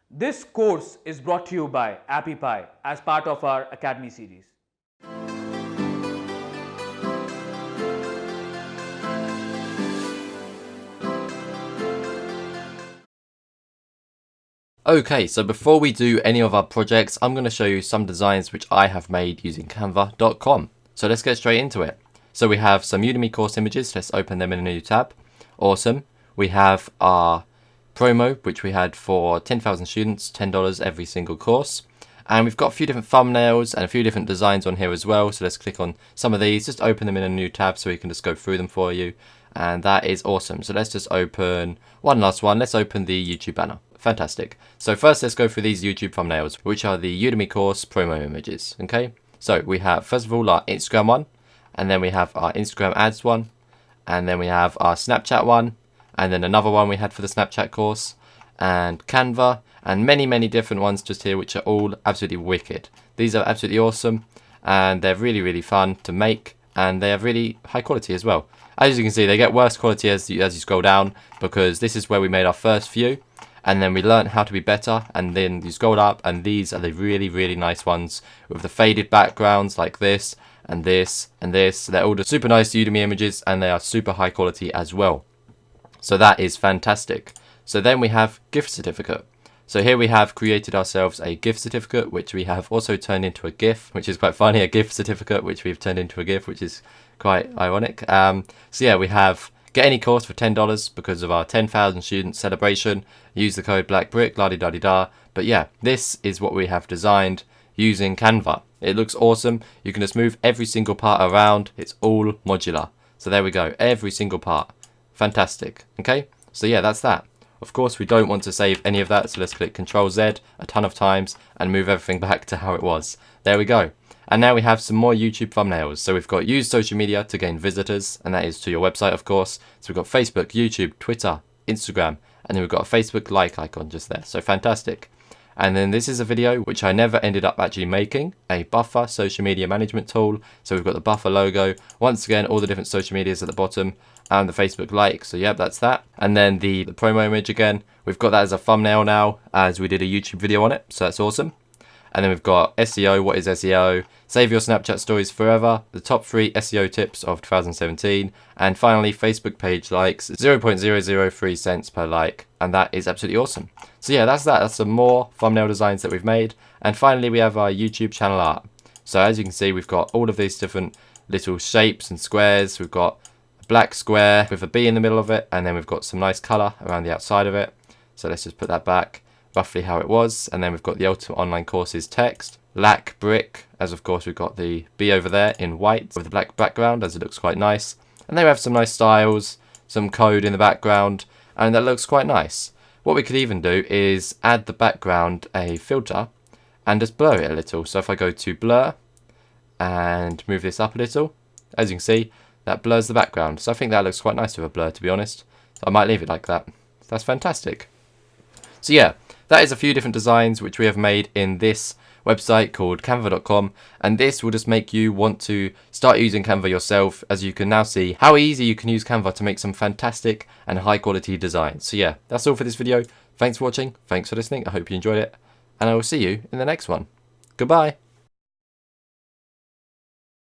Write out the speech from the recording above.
This course is brought to you by Appy Pie as part of our Academy series. Okay, so before we do any of our projects, I'm going to show you some designs which I have made using Canva.com. So let's get straight into it. So we have some Udemy course images. Let's open them in a new tab. Awesome. We have our promo, which we had for 10,000 students, $10 every single course. And we've got a few different thumbnails and a few different designs on here as well. So let's click on some of these, just open them in a new tab so we can just go through them for you. And that is awesome. So let's just open one last one. Let's open the YouTube banner. Fantastic. So first let's go through these YouTube thumbnails, which are the Udemy course promo images. Okay. So we have, first of all, our Instagram one, and then we have our Instagram ads one, and then we have our Snapchat one, and then another one we had for the Snapchat course, and Canva, and many different ones just here, which are all absolutely wicked. These are absolutely awesome, and they're really fun to make, and they are really high quality as well. As you can see, they get worse quality as you scroll down, because this is where we made our first few, and then we learned how to be better, and then you scroll up, and these are the really nice ones with the faded backgrounds like this, and this, and this. They're all just super nice Udemy images, and they are super high quality as well. So that is fantastic. So then we have gift certificate. So here we have created ourselves a gift certificate, which we have also turned into a GIF, which is quite funny, a gift certificate, which we've turned into a GIF, which is quite ironic. So yeah, we have get any course for $10 because of our 10,000 student celebration. Use the code BLACKBRICK, la-di-da-di-da. But yeah, this is what we have designed using Canva. It looks awesome. You can just move every single part around. It's all modular. So there we go, every single part. Fantastic. Okay, so yeah, that's that. Of course, we don't want to save any of that, so let's click Ctrl Z a ton of times and move everything back to how it was. There we go. And now we have some more YouTube thumbnails. So we've got use social media to gain visitors, and that is to your website, of course. So we've got Facebook, YouTube, Twitter, Instagram, and then we've got a Facebook like icon just there. So fantastic. And then this is a video which I never ended up actually making, a Buffer social media management tool. So we've got the Buffer logo, once again all the different social medias at the bottom, and the Facebook like. So yep, that's that. And then the promo image again, we've got that as a thumbnail now, as we did a YouTube video on it, so that's awesome. And then we've got SEO, what is SEO, save your Snapchat stories forever, the top 3 SEO tips of 2017, and finally Facebook page likes, 0.003 cents per like, and that is absolutely awesome. So yeah, that's that. That's some more thumbnail designs that we've made. And finally we have our YouTube channel art. So as you can see, we've got all of these different little shapes and squares. We've got a black square with a B in the middle of it, and then we've got some nice colour around the outside of it. So let's just put that back roughly how it was, and then we've got the Ultimate Online Courses text, Black Brick, as of course we've got the B over there in white with the black background, as it looks quite nice. And then we have some nice styles, some code in the background, and that looks quite nice. What we could even do is add the background a filter and just blur it a little. So if I go to blur and move this up a little, as you can see, that blurs the background. So I think that looks quite nice with a blur, to be honest. So I might leave it like that. That's fantastic. So yeah, that is a few different designs which we have made in this website called Canva.com, and this will just make you want to start using Canva yourself, as you can now see how easy you can use Canva to make some fantastic and high quality designs. So yeah, that's all for this video. Thanks for watching, thanks for listening, I hope you enjoyed it, and I will see you in the next one. Goodbye.